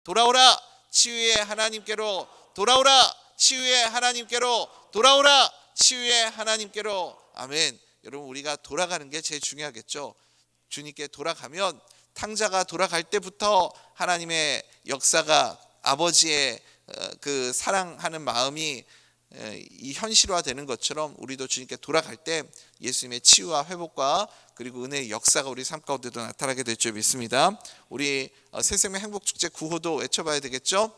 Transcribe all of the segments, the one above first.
돌아오라 치유의 하나님께로, 돌아오라 치유의 하나님께로, 돌아오라 치유의 하나님께로. 아멘. 여러분, 우리가 돌아가는 게 제일 중요하겠죠. 주님께 돌아가면 탕자가 돌아갈 때부터 하나님의 역사가, 아버지의 그 사랑하는 마음이 이 현실화되는 것처럼 우리도 주님께 돌아갈 때 예수님의 치유와 회복과 그리고 은혜의 역사가 우리 삶 가운데도 나타나게 될 줄 믿습니다. 우리 새생명 행복축제 구호도 외쳐봐야 되겠죠.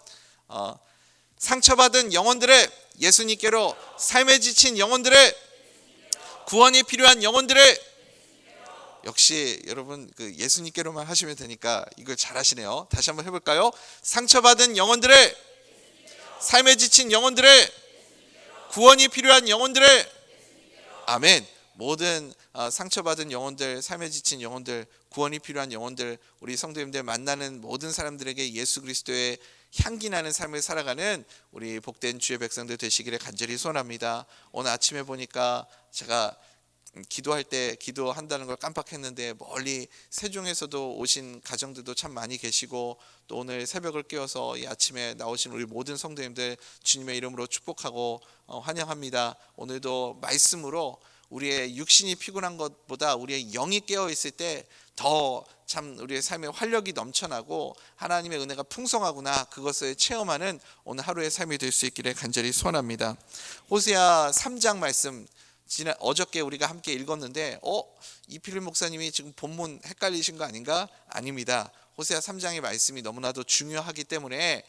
상처받은 영혼들을 예수님께로, 삶에 지친 영혼들을, 구원이 필요한 영혼들을. 역시 여러분 그 예수님께로만 하시면 되니까 이걸 잘 하시네요. 다시 한번 해볼까요? 상처받은 영혼들을, 삶에 지친 영혼들을, 구원이 필요한 영혼들을. 아멘. 모든 상처받은 영혼들, 삶에 지친 영혼들, 구원이 필요한 영혼들, 우리 성도님들 만나는 모든 사람들에게 예수 그리스도의 향기 나는 삶을 살아가는 우리 복된 주의 백성들 되시기를 간절히 소원합니다. 오늘 아침에 보니까 제가 기도할 때 기도한다는 걸 깜빡했는데 멀리 세종에서도 오신 가정들도 참 많이 계시고, 또 오늘 새벽을 깨워서 이 아침에 나오신 우리 모든 성도님들 주님의 이름으로 축복하고 환영합니다. 오늘도 말씀으로 우리의 육신이 피곤한 것보다 우리의 영이 깨어 있을 때 더 참 우리의 삶에 활력이 넘쳐나고 하나님의 은혜가 풍성하구나, 그것을 체험하는 오늘 하루의 삶이 될 수 있기를 간절히 소원합니다. 호세아 3장 말씀 어저께 우리가 함께 읽었는데 이필일 목사님이 지금 본문 헷갈리신 거 아닌가? 아닙니다. 호세아 3장의 말씀이 너무나도 중요하기 때문에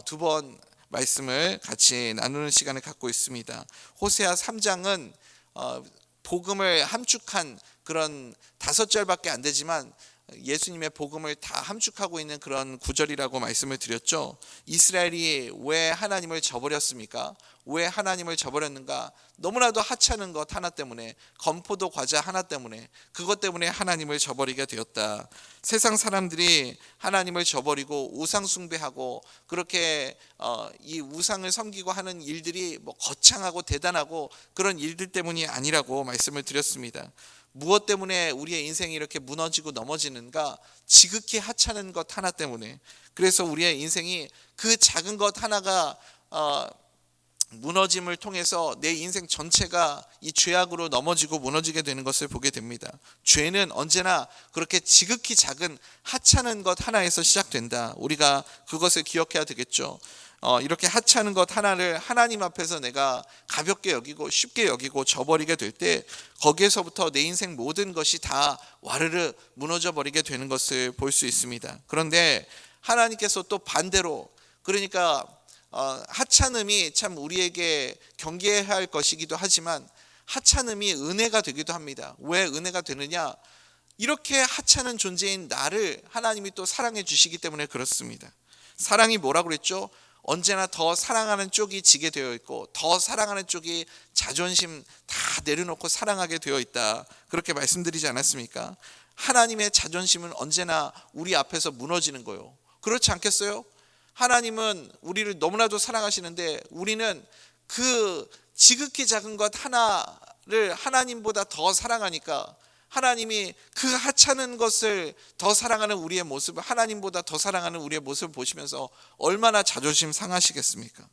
두 번 말씀을 같이 나누는 시간을 갖고 있습니다. 호세아 3장은 복음을 함축한 그런 5절밖에 안 되지만 예수님의 복음을 다 함축하고 있는 그런 구절이라고 말씀을 드렸죠. 이스라엘이 왜 하나님을 저버렸습니까? 왜 하나님을 저버렸는가? 너무나도 하찮은 것 하나 때문에, 건포도 과자 하나 때문에, 그것 때문에 하나님을 저버리게 되었다. 세상 사람들이 하나님을 저버리고 우상 숭배하고 그렇게 이 우상을 섬기고 하는 일들이 뭐 거창하고 대단하고 그런 일들 때문이 아니라고 말씀을 드렸습니다. 무엇 때문에 우리의 인생이 이렇게 무너지고 넘어지는가? 지극히 하찮은 것 하나 때문에. 그래서 우리의 인생이 그 작은 것 하나가 무너짐을 통해서 내 인생 전체가 이 죄악으로 넘어지고 무너지게 되는 것을 보게 됩니다. 죄는 언제나 그렇게 지극히 작은 하찮은 것 하나에서 시작된다. 우리가 그것을 기억해야 되겠죠. 이렇게 하찮은 것 하나를 하나님 앞에서 내가 가볍게 여기고 쉽게 여기고 저버리게 될 때 거기에서부터 내 인생 모든 것이 다 와르르 무너져 버리게 되는 것을 볼 수 있습니다. 그런데 하나님께서 또 반대로, 그러니까 하찮음이 참 우리에게 경계해야 할 것이기도 하지만 하찮음이 은혜가 되기도 합니다. 왜 은혜가 되느냐? 이렇게 하찮은 존재인 나를 하나님이 또 사랑해 주시기 때문에 그렇습니다. 사랑이 뭐라고 그랬죠? 언제나 더 사랑하는 쪽이 지게 되어 있고 더 사랑하는 쪽이 자존심 다 내려놓고 사랑하게 되어 있다, 그렇게 말씀드리지 않았습니까? 하나님의 자존심은 언제나 우리 앞에서 무너지는 거예요. 그렇지 않겠어요? 하나님은 우리를 너무나도 사랑하시는데 우리는 그 지극히 작은 것 하나를 하나님보다 더 사랑하니까 하나님이 그 하찮은 것을 더 사랑하는 우리의 모습을, 하나님보다 더 사랑하는 우리의 모습을 보시면서 얼마나 자존심 상하시겠습니까?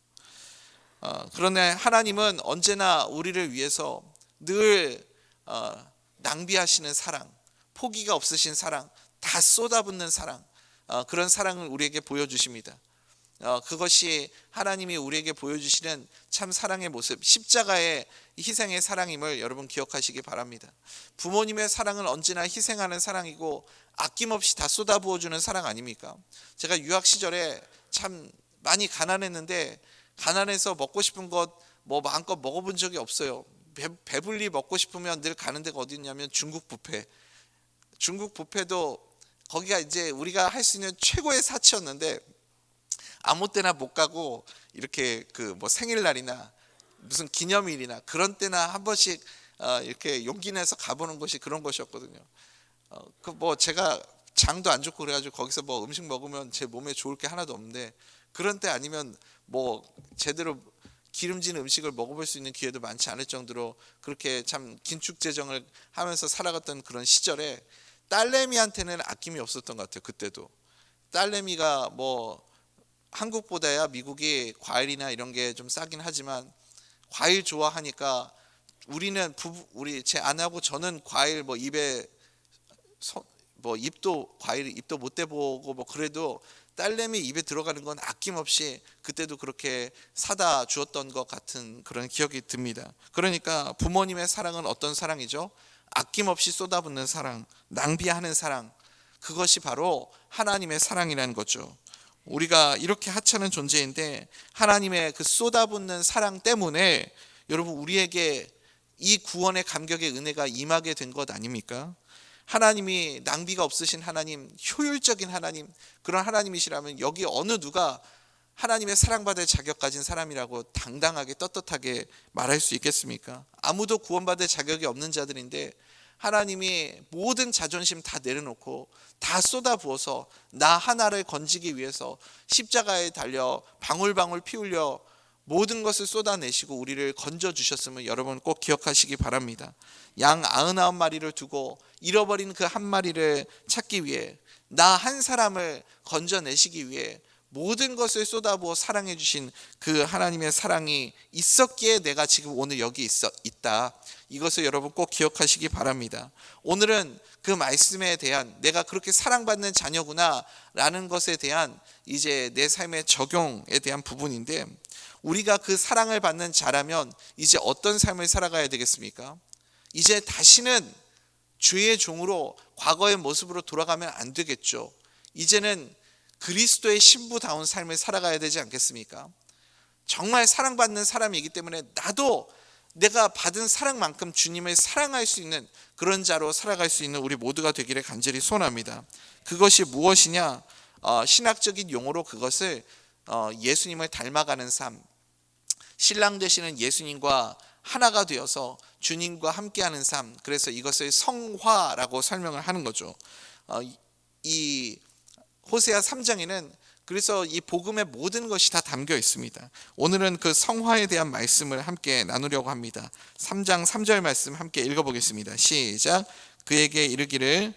그런데 하나님은 언제나 우리를 위해서 늘 낭비하시는 사랑, 포기가 없으신 사랑, 다 쏟아붓는 사랑, 그런 사랑을 우리에게 보여주십니다. 그것이 하나님이 우리에게 보여주시는 참 사랑의 모습, 십자가의 희생의 사랑임을 여러분 기억하시기 바랍니다. 부모님의 사랑은 언제나 희생하는 사랑이고 아낌없이 다 쏟아부어주는 사랑 아닙니까? 제가 유학 시절에 참 많이 가난했는데 가난해서 먹고 싶은 것 뭐 마음껏 먹어본 적이 없어요. 배불리 먹고 싶으면 늘 가는 데가 어디 있냐면 중국 뷔페. 중국 뷔페도 거기가 이제 우리가 할 수 있는 최고의 사치였는데 아무 때나 못 가고 이렇게 그 뭐 생일날이나 무슨 기념일이나 그런 때나 한 번씩 이렇게 용기 내서 가보는 것이 그런 것이었거든요. 그 뭐 제가 장도 안 좋고 그래가지고 거기서 뭐 음식 먹으면 제 몸에 좋을 게 하나도 없는데 그런 때 아니면 뭐 제대로 기름진 음식을 먹어볼 수 있는 기회도 많지 않을 정도로 그렇게 참 긴축재정을 하면서 살아갔던 그런 시절에 딸내미한테는 아낌이 없었던 것 같아요. 그때도 딸내미가 뭐 한국보다야 미국이 과일이나 이런 게 좀 싸긴 하지만 과일 좋아하니까 우리 제 아내하고 저는 과일 뭐 입에 과일 입도 못 대보고 뭐 그래도 딸내미 입에 들어가는 건 아낌없이 그때도 그렇게 사다 주었던 것 같은 그런 기억이 듭니다. 그러니까 부모님의 사랑은 어떤 사랑이죠? 아낌없이 쏟아붓는 사랑, 낭비하는 사랑, 그것이 바로 하나님의 사랑이라는 거죠. 우리가 이렇게 하찮은 존재인데 하나님의 그 쏟아붓는 사랑 때문에 여러분 우리에게 이 구원의 감격의 은혜가 임하게 된 것 아닙니까? 하나님이 낭비가 없으신 하나님, 효율적인 하나님, 그런 하나님이시라면 여기 어느 누가 하나님의 사랑받을 자격 가진 사람이라고 당당하게 떳떳하게 말할 수 있겠습니까? 아무도 구원받을 자격이 없는 자들인데 하나님이 모든 자존심 다 내려놓고 다 쏟아부어서 나 하나를 건지기 위해서 십자가에 달려 방울방울 피 흘려 모든 것을 쏟아내시고 우리를 건져주셨음을 여러분 꼭 기억하시기 바랍니다. 양 99마리를 두고 잃어버린 그 한 마리를 찾기 위해 나 한 사람을 건져내시기 위해 모든 것을 쏟아부어 사랑해 주신 그 하나님의 사랑이 있었기에 내가 지금 오늘 여기 있다. 이것을 여러분 꼭 기억하시기 바랍니다. 오늘은 그 말씀에 대한 내가 그렇게 사랑받는 자녀구나 라는 것에 대한 이제 내 삶의 적용에 대한 부분인데 우리가 그 사랑을 받는 자라면 이제 어떤 삶을 살아가야 되겠습니까? 이제 다시는 죄의 종으로 과거의 모습으로 돌아가면 안 되겠죠. 이제는 그리스도의 신부다운 삶을 살아가야 되지 않겠습니까? 정말 사랑받는 사람이기 때문에 나도 내가 받은 사랑만큼 주님을 사랑할 수 있는 그런 자로 살아갈 수 있는 우리 모두가 되기를 간절히 소원합니다. 그것이 무엇이냐? 신학적인 용어로 그것을 예수님을 닮아가는 삶, 신랑 되시는 예수님과 하나가 되어서 주님과 함께하는 삶, 그래서 이것을 성화라고 설명을 하는 거죠. 이 호세아 3장에는 그래서 이 복음의 모든 것이 다 담겨 있습니다. 오늘은 그 성화에 대한 말씀을 함께 나누려고 합니다. 3장 3절 말씀 함께 읽어보겠습니다. 시작. 그에게 이르기를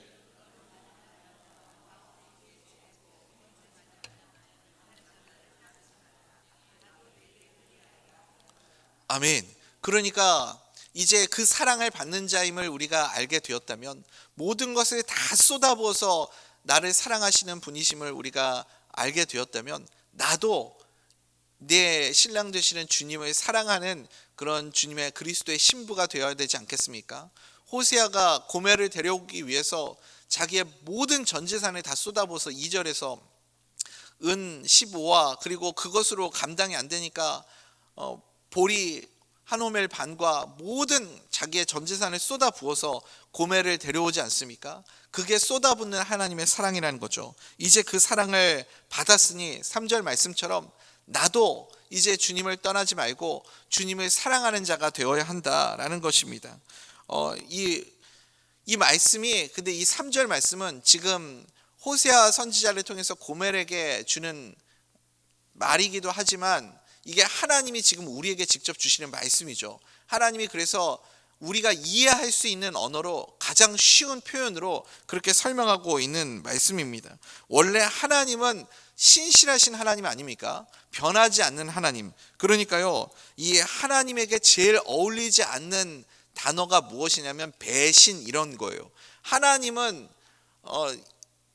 아멘. 그러니까 이제 그 사랑을 받는 자임을 우리가 알게 되었다면 모든 것을 다 쏟아부어서 나를 사랑하시는 분이심을 우리가 알게 되었다면 나도 내 신랑 되시는 주님을 사랑하는 그런 주님의 그리스도의 신부가 되어야 되지 않겠습니까? 호세아가 고멜을 데려오기 위해서 자기의 모든 전 재산을 다 쏟아부어서 2절에서 은 15와 그리고 그것으로 감당이 안 되니까 보리 한 호멜 반과 모든 자기의 전 재산을 쏟아부어서 고멜을 데려오지 않습니까? 그게 쏟아붓는 하나님의 사랑이라는 거죠. 이제 그 사랑을 받았으니 3절 말씀처럼 나도 이제 주님을 떠나지 말고 주님을 사랑하는 자가 되어야 한다라는 것입니다. 이 말씀이 근데 이 3절 말씀은 지금 호세아 선지자를 통해서 고멜에게 주는 말이기도 하지만 이게 하나님이 지금 우리에게 직접 주시는 말씀이죠. 하나님이 그래서 우리가 이해할 수 있는 언어로 가장 쉬운 표현으로 그렇게 설명하고 있는 말씀입니다. 원래 하나님은 신실하신 하나님 아닙니까? 변하지 않는 하나님. 그러니까요, 이 하나님에게 제일 어울리지 않는 단어가 무엇이냐면 배신 이런 거예요. 하나님은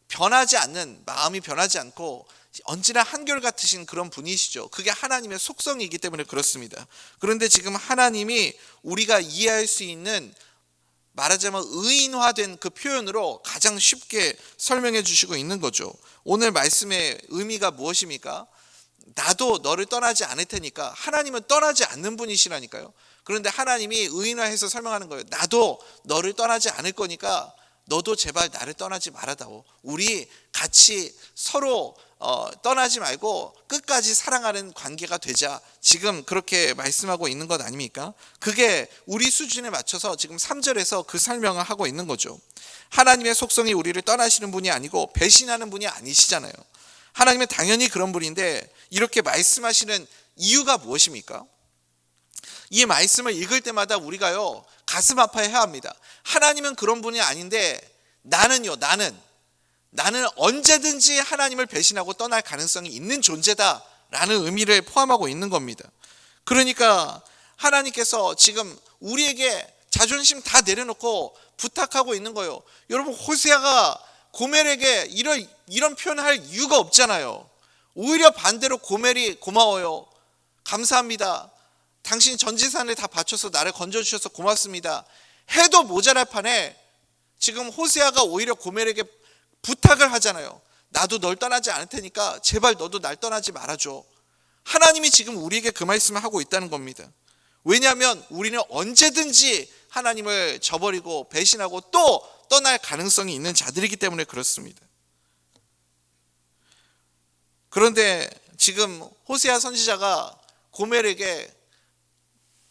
변하지 않는, 마음이 변하지 않고 언제나 한결같으신 그런 분이시죠. 그게 하나님의 속성이기 때문에 그렇습니다. 그런데 지금 하나님이 우리가 이해할 수 있는 말하자면 의인화된 그 표현으로 가장 쉽게 설명해 주시고 있는 거죠. 오늘 말씀의 의미가 무엇입니까? 나도 너를 떠나지 않을 테니까. 하나님은 떠나지 않는 분이시라니까요. 그런데 하나님이 의인화해서 설명하는 거예요. 나도 너를 떠나지 않을 거니까 너도 제발 나를 떠나지 말아다오. 우리 같이 서로 떠나지 말고 끝까지 사랑하는 관계가 되자. 지금 그렇게 말씀하고 있는 것 아닙니까? 그게 우리 수준에 맞춰서 지금 3절에서 그 설명을 하고 있는 거죠. 하나님의 속성이 우리를 떠나시는 분이 아니고 배신하는 분이 아니시잖아요. 하나님은 당연히 그런 분인데 이렇게 말씀하시는 이유가 무엇입니까? 이 말씀을 읽을 때마다 우리가요 가슴 아파해야 합니다. 하나님은 그런 분이 아닌데 나는요, 나는 언제든지 하나님을 배신하고 떠날 가능성이 있는 존재다라는 의미를 포함하고 있는 겁니다. 그러니까 하나님께서 지금 우리에게 자존심 다 내려놓고 부탁하고 있는 거예요. 여러분, 호세아가 고멜에게 이런 표현할 이유가 없잖아요. 오히려 반대로 고멜이 고마워요. 감사합니다. 당신 전 재산을 다 바쳐서 나를 건져주셔서 고맙습니다. 해도 모자랄 판에 지금 호세아가 오히려 고멜에게 부탁을 하잖아요. 나도 널 떠나지 않을 테니까 제발 너도 날 떠나지 말아줘. 하나님이 지금 우리에게 그 말씀을 하고 있다는 겁니다. 왜냐하면 우리는 언제든지 하나님을 저버리고 배신하고 또 떠날 가능성이 있는 자들이기 때문에 그렇습니다. 그런데 지금 호세아 선지자가 고멜에게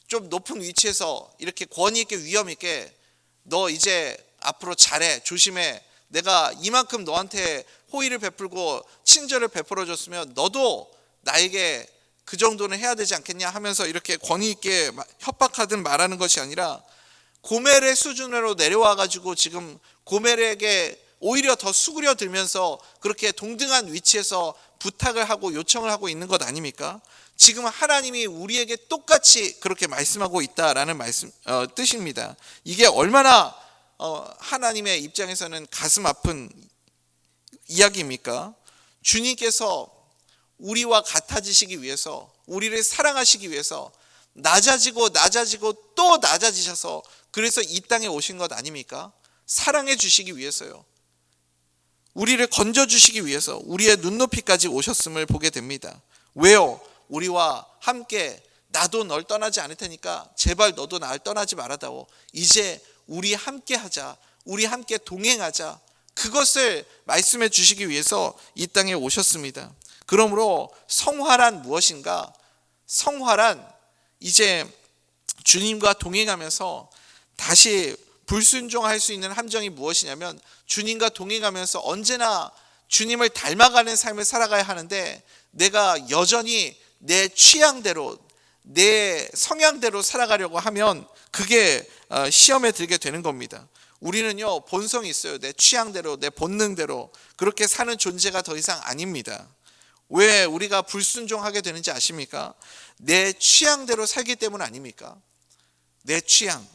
좀 높은 위치에서 이렇게 권위 있게 위험 있게 너 이제 앞으로 잘해, 조심해, 내가 이만큼 너한테 호의를 베풀고 친절을 베풀어 줬으면 너도 나에게 그 정도는 해야 되지 않겠냐 하면서 이렇게 권위 있게 협박하듯 말하는 것이 아니라 고멜의 수준으로 내려와 가지고 지금 고멜에게 오히려 더 수그려 들면서 그렇게 동등한 위치에서 부탁을 하고 요청을 하고 있는 것 아닙니까? 지금 하나님이 우리에게 똑같이 그렇게 말씀하고 있다라는 뜻입니다. 이게 얼마나 하나님의 입장에서는 가슴 아픈 이야기입니까? 주님께서 우리와 같아지시기 위해서, 우리를 사랑하시기 위해서 낮아지고 또 낮아지셔서 그래서 이 땅에 오신 것 아닙니까? 사랑해 주시기 위해서요. 우리를 건져주시기 위해서 우리의 눈높이까지 오셨음을 보게 됩니다. 왜요? 우리와 함께 나도 널 떠나지 않을 테니까 제발 너도 날 떠나지 말아다오. 이제 우리 함께 하자. 우리 함께 동행하자. 그것을 말씀해 주시기 위해서 이 땅에 오셨습니다. 그러므로 성화란 무엇인가? 성화란 이제 주님과 동행하면서 다시 불순종할 수 있는 함정이 무엇이냐면 주님과 동행하면서 언제나 주님을 닮아가는 삶을 살아가야 하는데 내가 여전히 내 취향대로 내 성향대로 살아가려고 하면 그게 시험에 들게 되는 겁니다. 우리는요 본성이 있어요. 내 취향대로 내 본능대로 그렇게 사는 존재가 더 이상 아닙니다. 왜 우리가 불순종하게 되는지 아십니까? 내 취향대로 살기 때문 아닙니까? 내 취향.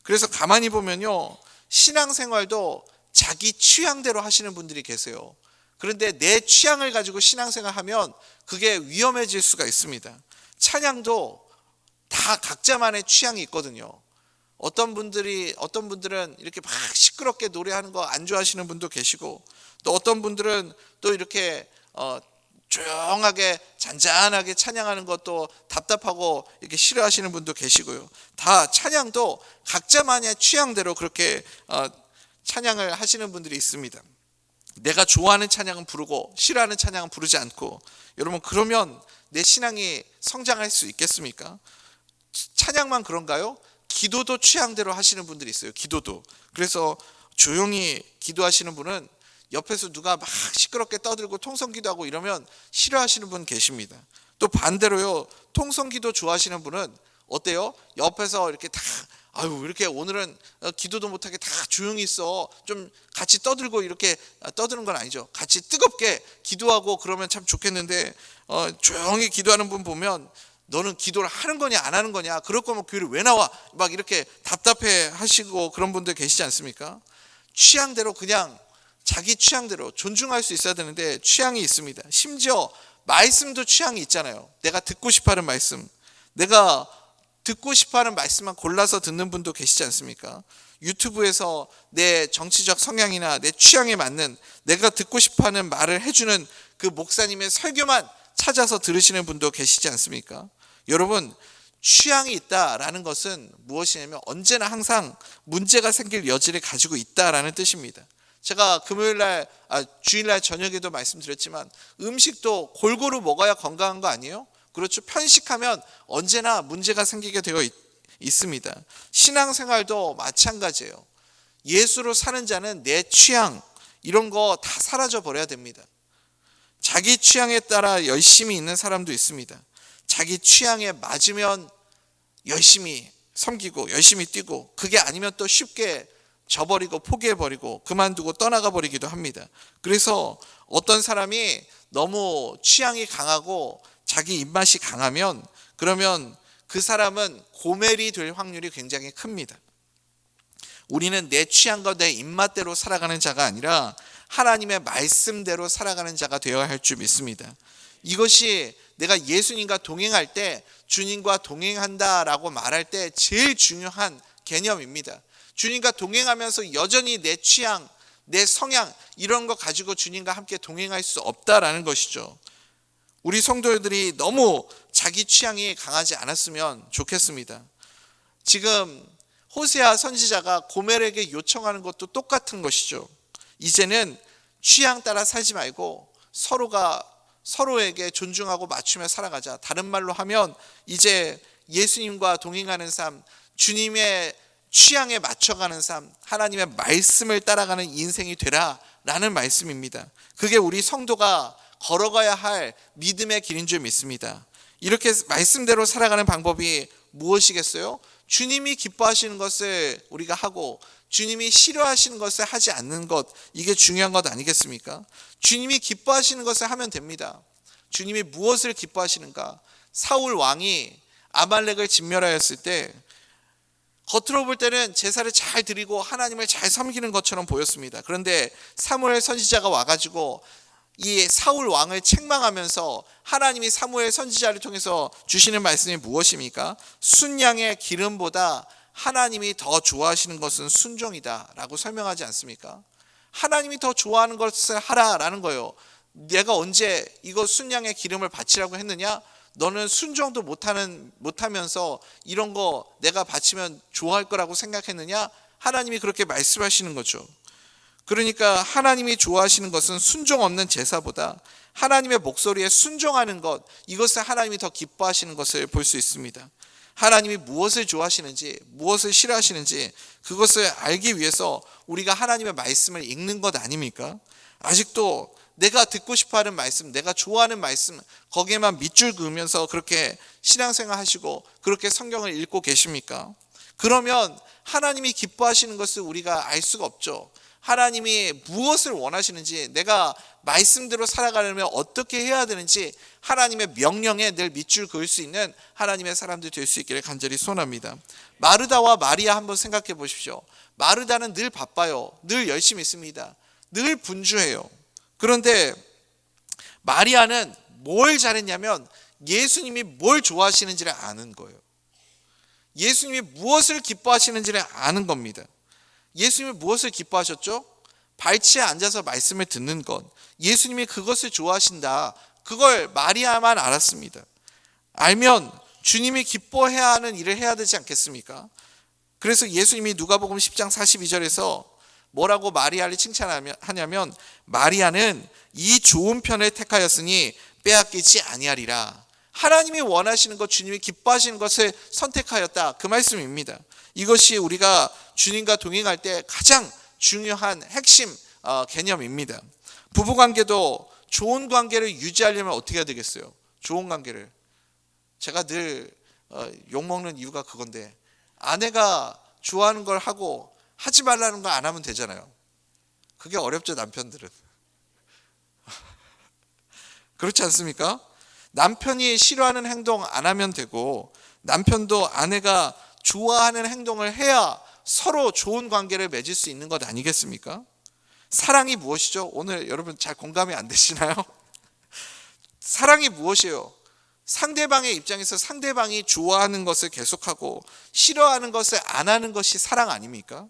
그래서 가만히 보면요 신앙생활도 자기 취향대로 하시는 분들이 계세요. 그런데 내 취향을 가지고 신앙생활하면 그게 위험해질 수가 있습니다. 찬양도 다 각자만의 취향이 있거든요. 어떤 분들은 이렇게 막 시끄럽게 노래하는 거 안 좋아하시는 분도 계시고 또 어떤 분들은 또 이렇게 조용하게 잔잔하게 찬양하는 것도 답답하고 이렇게 싫어하시는 분도 계시고요. 다 찬양도 각자만의 취향대로 그렇게 찬양을 하시는 분들이 있습니다. 내가 좋아하는 찬양은 부르고 싫어하는 찬양은 부르지 않고 여러분 그러면 내 신앙이 성장할 수 있겠습니까? 찬양만 그런가요? 기도도 취향대로 하시는 분들이 있어요. 기도도. 그래서 조용히 기도하시는 분은 옆에서 누가 막 시끄럽게 떠들고 통성기도하고 이러면 싫어하시는 분 계십니다. 또 반대로요. 통성기도 좋아하시는 분은 어때요? 옆에서 이렇게 다 이렇게 오늘은 기도도 못하게 다 조용히 있어. 좀 같이 떠들고 이렇게 떠드는 건 아니죠. 같이 뜨겁게 기도하고 그러면 참 좋겠는데 조용히 기도하는 분 보면 너는 기도를 하는 거냐 안 하는 거냐 그럴 거면 교회를 왜 나와 막 이렇게 답답해 하시고 그런 분들 계시지 않습니까? 취향대로 그냥 자기 취향대로 존중할 수 있어야 되는데 취향이 있습니다. 심지어 말씀도 취향이 있잖아요. 내가 듣고 싶어하는 말씀, 내가 듣고 싶어하는 말씀만 골라서 듣는 분도 계시지 않습니까? 유튜브에서 내 정치적 성향이나 내 취향에 맞는 내가 듣고 싶어하는 말을 해주는 그 목사님의 설교만 찾아서 들으시는 분도 계시지 않습니까? 여러분 취향이 있다라는 것은 무엇이냐면 언제나 항상 문제가 생길 여지를 가지고 있다라는 뜻입니다. 제가 주일날 저녁에도 말씀드렸지만 음식도 골고루 먹어야 건강한 거 아니에요? 그렇죠. 편식하면 언제나 문제가 생기게 되어 있습니다. 신앙생활도 마찬가지예요. 예수로 사는 자는 내 취향 이런 거 다 사라져 버려야 됩니다. 자기 취향에 따라 열심히 있는 사람도 있습니다. 자기 취향에 맞으면 열심히 섬기고 열심히 뛰고 그게 아니면 또 쉽게 저버리고 포기해버리고 그만두고 떠나가 버리기도 합니다. 그래서 어떤 사람이 너무 취향이 강하고 자기 입맛이 강하면 그러면 그 사람은 고멜이 될 확률이 굉장히 큽니다. 우리는 내 취향과 내 입맛대로 살아가는 자가 아니라 하나님의 말씀대로 살아가는 자가 되어야 할 줄 믿습니다. 이것이 내가 예수님과 동행할 때 주님과 동행한다라고 말할 때 제일 중요한 개념입니다. 주님과 동행하면서 여전히 내 취향, 내 성향 이런 거 가지고 주님과 함께 동행할 수 없다라는 것이죠. 우리 성도들이 너무 자기 취향이 강하지 않았으면 좋겠습니다. 지금 호세아 선지자가 고멜에게 요청하는 것도 똑같은 것이죠. 이제는 취향 따라 살지 말고 서로에게 존중하고 맞추며 살아가자. 다른 말로 하면 이제 예수님과 동행하는 삶, 주님의 취향에 맞춰가는 삶, 하나님의 말씀을 따라가는 인생이 되라 라는 말씀입니다. 그게 우리 성도가 걸어가야 할 믿음의 길인 줄 믿습니다. 이렇게 말씀대로 살아가는 방법이 무엇이겠어요? 주님이 기뻐하시는 것을 우리가 하고 주님이 싫어하시는 것을 하지 않는 것, 이게 중요한 것 아니겠습니까? 주님이 기뻐하시는 것을 하면 됩니다. 주님이 무엇을 기뻐하시는가? 사울 왕이 아말렉을 진멸하였을 때 겉으로 볼 때는 제사를 잘 드리고 하나님을 잘 섬기는 것처럼 보였습니다. 그런데 사무엘 선지자가 와가지고 이 사울 왕을 책망하면서 하나님이 사무엘 선지자를 통해서 주시는 말씀이 무엇입니까? 순양의 기름보다 하나님이 더 좋아하시는 것은 순종이다 라고 설명하지 않습니까? 하나님이 더 좋아하는 것을 하라라는 거예요. 내가 언제 이거 순양의 기름을 바치라고 했느냐? 너는 순종도 못하면서 이런 거 내가 바치면 좋아할 거라고 생각했느냐? 하나님이 그렇게 말씀하시는 거죠. 그러니까 하나님이 좋아하시는 것은 순종 없는 제사보다 하나님의 목소리에 순종하는 것, 이것을 하나님이 더 기뻐하시는 것을 볼 수 있습니다. 하나님이 무엇을 좋아하시는지, 무엇을 싫어하시는지 그것을 알기 위해서 우리가 하나님의 말씀을 읽는 것 아닙니까? 아직도 내가 듣고 싶어하는 말씀, 내가 좋아하는 말씀 거기에만 밑줄 그으면서 그렇게 신앙생활 하시고 그렇게 성경을 읽고 계십니까? 그러면 하나님이 기뻐하시는 것을 우리가 알 수가 없죠. 하나님이 무엇을 원하시는지, 내가 말씀대로 살아가려면 어떻게 해야 되는지 하나님의 명령에 늘 밑줄 그을 수 있는 하나님의 사람들 될 수 있기를 간절히 소원합니다. 마르다와 마리아 한번 생각해 보십시오. 마르다는 늘 바빠요. 늘 열심히 있습니다. 늘 분주해요. 그런데 마리아는 뭘 잘했냐면 예수님이 뭘 좋아하시는지를 아는 거예요. 예수님이 무엇을 기뻐하시는지를 아는 겁니다. 예수님이 무엇을 기뻐하셨죠? 발치에 앉아서 말씀을 듣는 것. 예수님이 그것을 좋아하신다. 그걸 마리아만 알았습니다. 알면 주님이 기뻐해야 하는 일을 해야 되지 않겠습니까? 그래서 예수님이 누가복음 10장 42절에서 뭐라고 마리아를 칭찬하냐면 마리아는 이 좋은 편을 택하였으니 빼앗기지 아니하리라. 하나님이 원하시는 것, 주님이 기뻐하시는 것을 선택하였다. 그 말씀입니다. 이것이 우리가 주님과 동행할 때 가장 중요한 핵심 개념입니다. 부부관계도 좋은 관계를 유지하려면 어떻게 해야 되겠어요? 좋은 관계를. 제가 늘 욕먹는 이유가 그건데, 아내가 좋아하는 걸 하고 하지 말라는 거 안 하면 되잖아요. 그게 어렵죠, 남편들은. 그렇지 않습니까? 남편이 싫어하는 행동 안 하면 되고, 남편도 아내가 좋아하는 행동을 해야 서로 좋은 관계를 맺을 수 있는 것 아니겠습니까? 사랑이 무엇이죠? 오늘 여러분 잘 공감이 안 되시나요? 사랑이 무엇이에요? 상대방의 입장에서 상대방이 좋아하는 것을 계속하고 싫어하는 것을 안 하는 것이 사랑 아닙니까?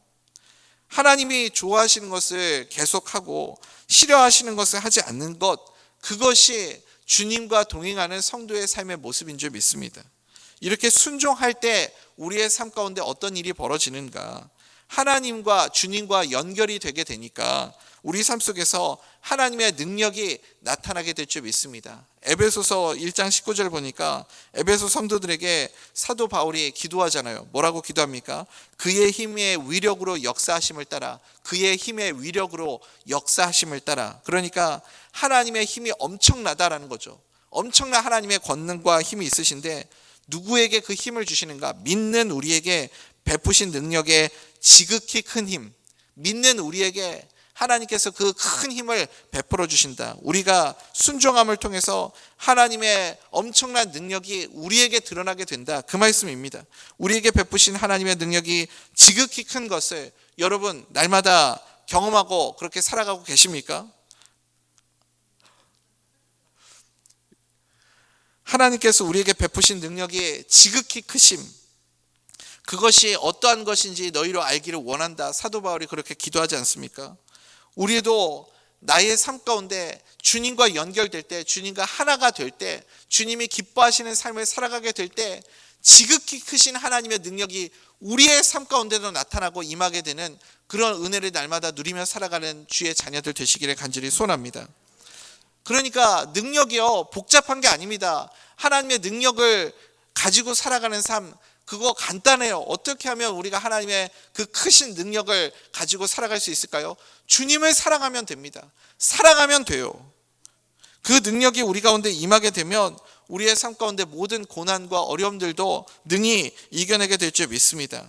하나님이 좋아하시는 것을 계속하고 싫어하시는 것을 하지 않는 것, 그것이 주님과 동행하는 성도의 삶의 모습인 줄 믿습니다. 이렇게 순종할 때 우리의 삶 가운데 어떤 일이 벌어지는가? 하나님과 주님과 연결이 되게 되니까 우리 삶 속에서 하나님의 능력이 나타나게 될 줄 믿습니다. 에베소서 1장 19절 보니까 에베소 성도들에게 사도 바울이 기도하잖아요. 뭐라고 기도합니까? 그의 힘의 위력으로 역사하심을 따라, 그의 힘의 위력으로 역사하심을 따라. 그러니까 하나님의 힘이 엄청나다라는 거죠. 엄청난 하나님의 권능과 힘이 있으신데 누구에게 그 힘을 주시는가? 믿는 우리에게 베푸신 능력의 지극히 큰 힘, 믿는 우리에게 하나님께서 그 큰 힘을 베풀어 주신다. 우리가 순종함을 통해서 하나님의 엄청난 능력이 우리에게 드러나게 된다. 그 말씀입니다. 우리에게 베푸신 하나님의 능력이 지극히 큰 것을 여러분 날마다 경험하고 그렇게 살아가고 계십니까? 하나님께서 우리에게 베푸신 능력이 지극히 크심, 그것이 어떠한 것인지 너희로 알기를 원한다. 사도 바울이 그렇게 기도하지 않습니까? 우리도 나의 삶 가운데 주님과 연결될 때, 주님과 하나가 될 때, 주님이 기뻐하시는 삶을 살아가게 될 때 지극히 크신 하나님의 능력이 우리의 삶 가운데도 나타나고 임하게 되는 그런 은혜를 날마다 누리며 살아가는 주의 자녀들 되시기를 간절히 소원합니다. 그러니까 능력이요 복잡한 게 아닙니다. 하나님의 능력을 가지고 살아가는 삶, 그거 간단해요. 어떻게 하면 우리가 하나님의 그 크신 능력을 가지고 살아갈 수 있을까요? 주님을 사랑하면 됩니다. 사랑하면 돼요. 그 능력이 우리 가운데 임하게 되면 우리의 삶 가운데 모든 고난과 어려움들도 능히 이겨내게 될 줄 믿습니다.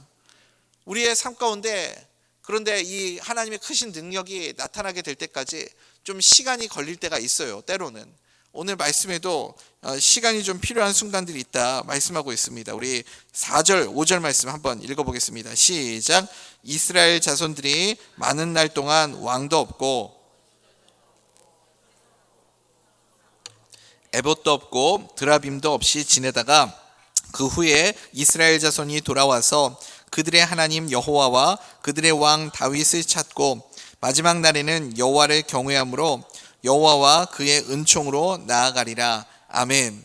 우리의 삶 가운데 그런데 이 하나님의 크신 능력이 나타나게 될 때까지 좀 시간이 걸릴 때가 있어요. 때로는 오늘 말씀에도 시간이 좀 필요한 순간들이 있다 말씀하고 있습니다. 우리 4절 5절 말씀 한번 읽어보겠습니다. 시작. 이스라엘 자손들이 많은 날 동안 왕도 없고 에봇도 없고 드라빔도 없이 지내다가 그 후에 이스라엘 자손이 돌아와서 그들의 하나님 여호와와 그들의 왕 다윗을 찾고 마지막 날에는 여호와를 경외함으로 여호와와 그의 은총으로 나아가리라. 아멘.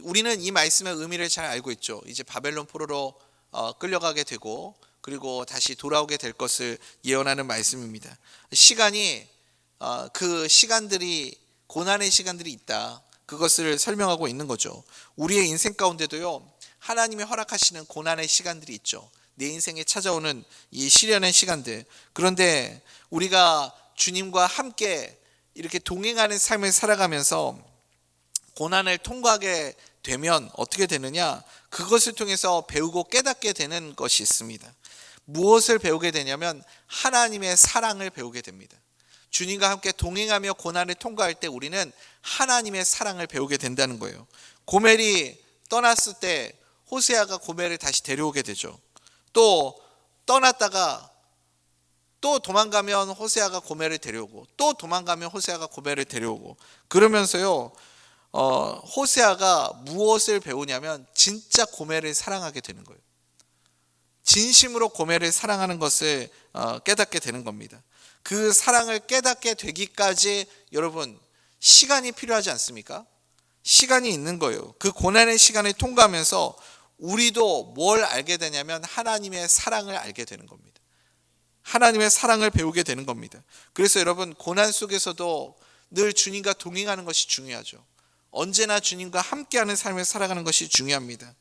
우리는 이 말씀의 의미를 잘 알고 있죠. 이제 바벨론 포로로 끌려가게 되고 그리고 다시 돌아오게 될 것을 예언하는 말씀입니다. 시간이 그 시간들이 고난의 시간들이 있다. 그것을 설명하고 있는 거죠. 우리의 인생 가운데도요 하나님이 허락하시는 고난의 시간들이 있죠. 내 인생에 찾아오는 이 시련의 시간들. 그런데 우리가 주님과 함께 이렇게 동행하는 삶을 살아가면서 고난을 통과하게 되면 어떻게 되느냐? 그것을 통해서 배우고 깨닫게 되는 것이 있습니다. 무엇을 배우게 되냐면 하나님의 사랑을 배우게 됩니다. 주님과 함께 동행하며 고난을 통과할 때 우리는 하나님의 사랑을 배우게 된다는 거예요. 고멜이 떠났을 때 호세아가 고멜을 다시 데려오게 되죠. 또 떠났다가 또 도망가면 호세아가 고멜을 데려오고 또 도망가면 호세아가 고멜을 데려오고 그러면서요 호세아가 무엇을 배우냐면 진짜 고멜을 사랑하게 되는 거예요. 진심으로 고멜을 사랑하는 것을 깨닫게 되는 겁니다. 그 사랑을 깨닫게 되기까지 여러분 시간이 필요하지 않습니까? 시간이 있는 거예요. 그 고난의 시간을 통과하면서 우리도 뭘 알게 되냐면 하나님의 사랑을 알게 되는 겁니다. 하나님의 사랑을 배우게 되는 겁니다. 그래서 여러분 고난 속에서도 늘 주님과 동행하는 것이 중요하죠. 언제나 주님과 함께하는 삶을 살아가는 것이 중요합니다.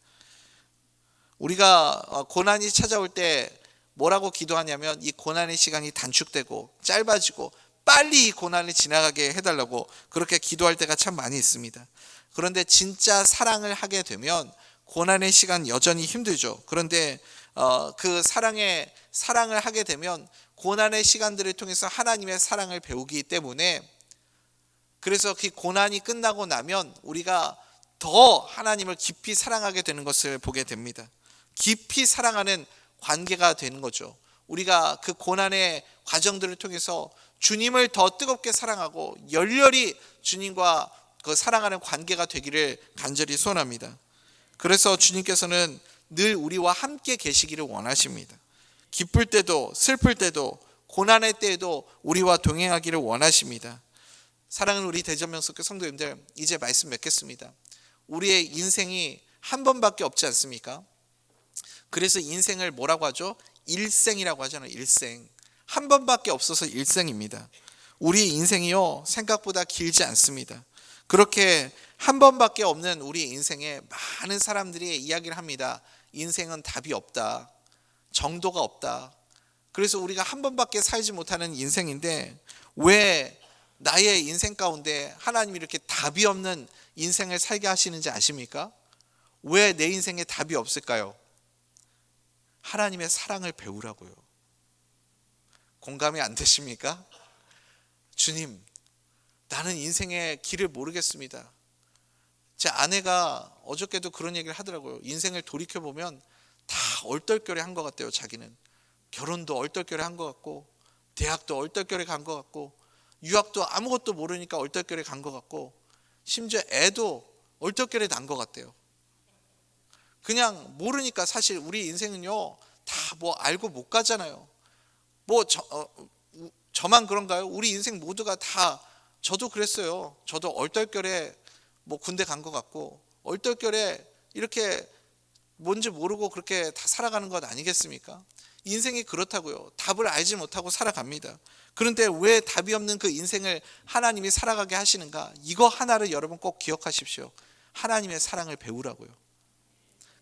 우리가 고난이 찾아올 때 뭐라고 기도하냐면 이 고난의 시간이 단축되고 짧아지고 빨리 이 고난을 지나가게 해달라고 그렇게 기도할 때가 참 많이 있습니다. 그런데 진짜 사랑을 하게 되면 고난의 시간 여전히 힘들죠. 그런데 그 사랑을 하게 되면 고난의 시간들을 통해서 하나님의 사랑을 배우기 때문에 그래서 그 고난이 끝나고 나면 우리가 더 하나님을 깊이 사랑하게 되는 것을 보게 됩니다. 깊이 사랑하는 관계가 되는 거죠. 우리가 그 고난의 과정들을 통해서 주님을 더 뜨겁게 사랑하고 열렬히 주님과 그 사랑하는 관계가 되기를 간절히 소원합니다. 그래서 주님께서는 늘 우리와 함께 계시기를 원하십니다. 기쁠 때도 슬플 때도 고난의 때에도 우리와 동행하기를 원하십니다. 사랑하는 우리 대전명석교 성도님들, 이제 말씀 맺겠습니다. 우리의 인생이 한 번밖에 없지 않습니까? 그래서 인생을 뭐라고 하죠? 일생이라고 하잖아요. 일생. 한 번밖에 없어서 일생입니다. 우리 인생이요 생각보다 길지 않습니다. 그렇게 한 번밖에 없는 우리 인생에 많은 사람들이 이야기를 합니다. 인생은 답이 없다. 정도가 없다. 그래서 우리가 한 번밖에 살지 못하는 인생인데 왜 나의 인생 가운데 하나님이 이렇게 답이 없는 인생을 살게 하시는지 아십니까? 왜 내 인생에 답이 없을까요? 하나님의 사랑을 배우라고요. 공감이 안 되십니까? 주님, 나는 인생의 길을 모르겠습니다. 제 아내가 어저께도 그런 얘기를 하더라고요. 인생을 돌이켜보면 다 얼떨결에 한 것 같대요. 자기는 결혼도 얼떨결에 한 것 같고, 대학도 얼떨결에 간 것 같고, 유학도 아무것도 모르니까 얼떨결에 간 것 같고, 심지어 애도 얼떨결에 난 것 같대요. 그냥 모르니까. 사실 우리 인생은요 다 뭐 알고 못 가잖아요. 뭐 저만 그런가요? 우리 인생 모두가 다, 저도 그랬어요. 저도 얼떨결에 뭐 군대 간 것 같고, 얼떨결에 이렇게 뭔지 모르고 그렇게 다 살아가는 것 아니겠습니까? 인생이 그렇다고요. 답을 알지 못하고 살아갑니다. 그런데 왜 답이 없는 그 인생을 하나님이 살아가게 하시는가? 이거 하나를 여러분 꼭 기억하십시오. 하나님의 사랑을 배우라고요.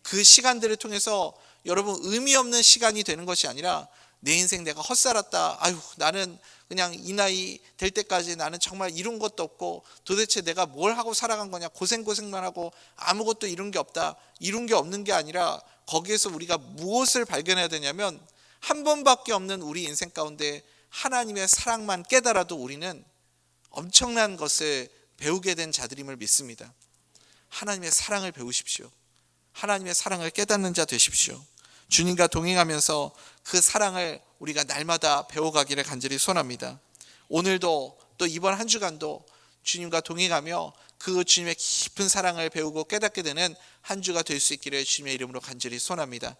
그 시간들을 통해서 여러분 의미 없는 시간이 되는 것이 아니라, 내 인생 내가 헛살았다, 아유 나는 그냥 이 나이 될 때까지 나는 정말 이룬 것도 없고 도대체 내가 뭘 하고 살아간 거냐, 고생만 하고 아무것도 이룬 게 없다, 이룬 게 없는 게 아니라, 거기에서 우리가 무엇을 발견해야 되냐면, 한 번밖에 없는 우리 인생 가운데 하나님의 사랑만 깨달아도 우리는 엄청난 것을 배우게 된 자들임을 믿습니다. 하나님의 사랑을 배우십시오. 하나님의 사랑을 깨닫는 자 되십시오. 주님과 동행하면서 그 사랑을 우리가 날마다 배워가기를 간절히 소원합니다. 오늘도 또 이번 한 주간도 주님과 동행하며 그 주님의 깊은 사랑을 배우고 깨닫게 되는 한 주가 될 수 있기를 주님의 이름으로 간절히 소원합니다.